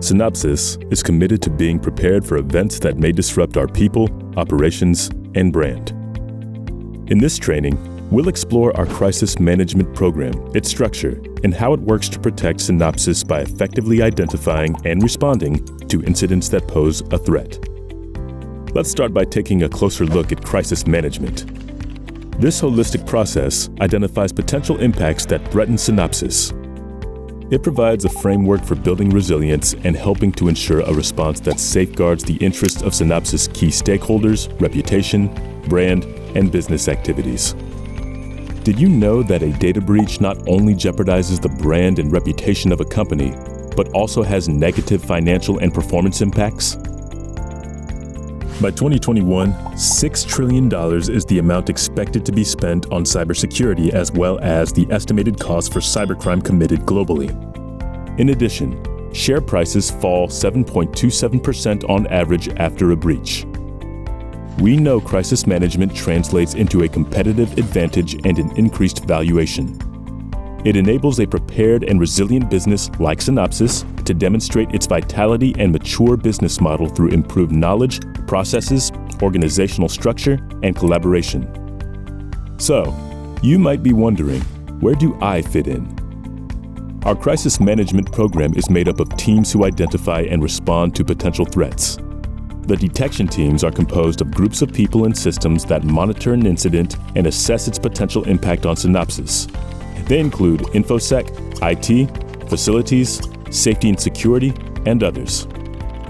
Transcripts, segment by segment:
Synopsys is committed to being prepared for events that may disrupt our people, operations, and brand. In this training, we'll explore our crisis management program, its structure, and how it works to protect Synopsys by effectively identifying and responding to incidents that pose a threat. Let's start by taking a closer look at crisis management. This holistic process identifies potential impacts that threaten Synopsys. It provides a framework for building resilience and helping to ensure a response that safeguards the interests of Synopsys' key stakeholders, reputation, brand, and business activities. Did you know that a data breach not only jeopardizes the brand and reputation of a company, but also has negative financial and performance impacts? By 2021, $6 trillion is the amount expected to be spent on cybersecurity, as well as the estimated cost for cybercrime committed globally. In addition, share prices fall 7.27% on average after a breach. We know crisis management translates into a competitive advantage and an increased valuation. It enables a prepared and resilient business like Synopsys to demonstrate its vitality and mature business model through improved knowledge, processes, organizational structure, and collaboration. So, you might be wondering, where do I fit in? Our crisis management program is made up of teams who identify and respond to potential threats. The detection teams are composed of groups of people and systems that monitor an incident and assess its potential impact on Synopsys. They include InfoSec, IT, facilities, safety and security, and others.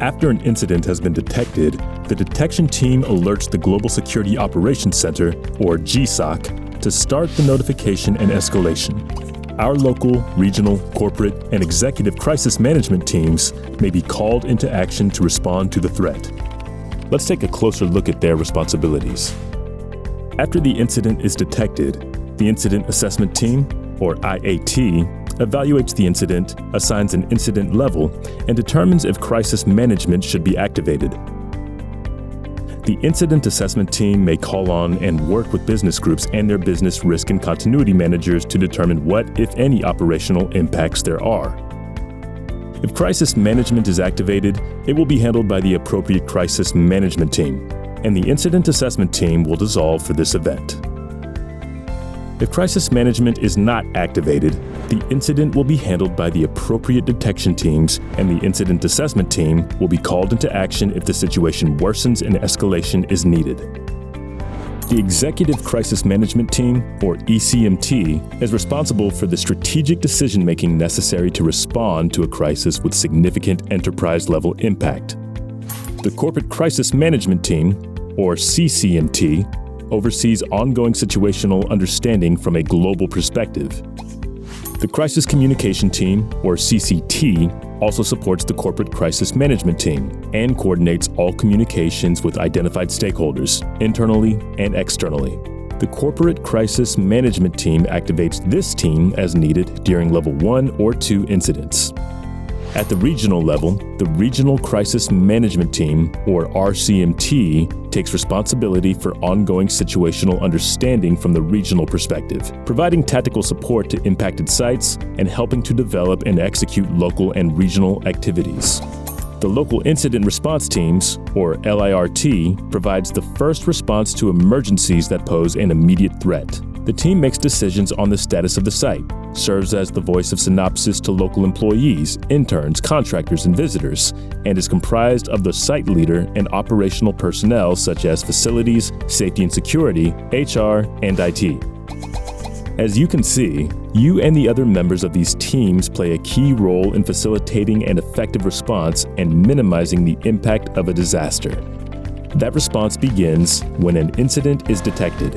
After an incident has been detected, the detection team alerts the Global Security Operations Center, or GSOC, to start the notification and escalation. Our local, regional, corporate, and executive crisis management teams may be called into action to respond to the threat. Let's take a closer look at their responsibilities. After the incident is detected, the Incident Assessment Team, or IAT, evaluates the incident, assigns an incident level, and determines if crisis management should be activated. The Incident Assessment Team may call on and work with business groups and their business risk and continuity managers to determine what, if any, operational impacts there are. If crisis management is activated, it will be handled by the appropriate Crisis Management Team, and the Incident Assessment Team will dissolve for this event. If crisis management is not activated, the incident will be handled by the appropriate detection teams, and the incident assessment team will be called into action if the situation worsens and escalation is needed. The Executive Crisis Management Team, or E-CMT, is responsible for the strategic decision-making necessary to respond to a crisis with significant enterprise-level impact. The Corporate Crisis Management Team, or CCMT, oversees ongoing situational understanding from a global perspective. The Crisis Communication Team, or CCT, also supports the Corporate Crisis Management Team and coordinates all communications with identified stakeholders, internally and externally. The Corporate Crisis Management Team activates this team as needed during Level 1 or 2 incidents. At the regional level, the Regional Crisis Management Team, or RCMT, takes responsibility for ongoing situational understanding from the regional perspective, providing tactical support to impacted sites and helping to develop and execute local and regional activities. The Local Incident Response Teams, or LIRT, provides the first response to emergencies that pose an immediate threat. The team makes decisions on the status of the site, serves as the voice of Synopsys to local employees, interns, contractors, and visitors, and is comprised of the site leader and operational personnel such as facilities, safety and security, HR, and IT. As you can see, you and the other members of these teams play a key role in facilitating an effective response and minimizing the impact of a disaster. That response begins when an incident is detected.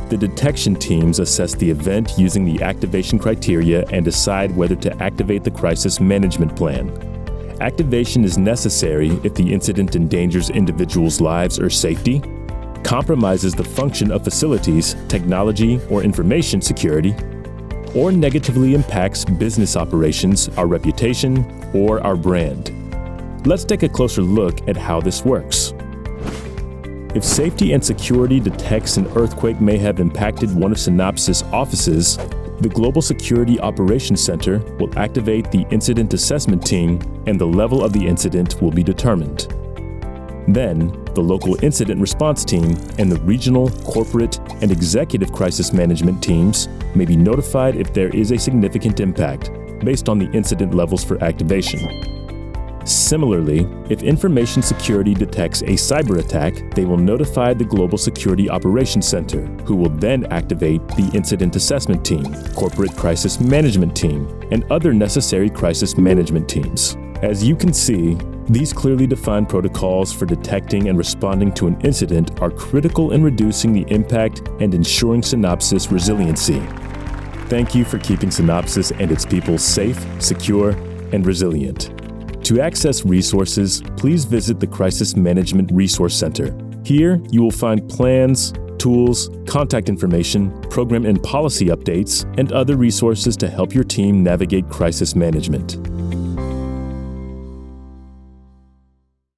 The detection teams assess the event using the activation criteria and decide whether to activate the crisis management plan. Activation is necessary if the incident endangers individuals' lives or safety, compromises the function of facilities, technology, or information security, or negatively impacts business operations, our reputation, or our brand. Let's take a closer look at how this works. If safety and security detects an earthquake may have impacted one of Synopsys' offices, The Global Security Operations Center will activate the Incident Assessment Team, and the level of the incident will be determined. Then, the local incident response team and the regional, corporate, and executive crisis management teams may be notified if there is a significant impact, based on the incident levels for activation. Similarly, if information security detects a cyber attack, they will notify the Global Security Operations Center, who will then activate the Incident Assessment Team, Corporate Crisis Management Team, and other necessary crisis management teams. As you can see, these clearly defined protocols for detecting and responding to an incident are critical in reducing the impact and ensuring Synopsys resiliency. Thank you for keeping Synopsys and its people safe, secure, and resilient. To access resources, please visit the Crisis Management Resource Center. Here, you will find plans, tools, contact information, program and policy updates, and other resources to help your team navigate crisis management.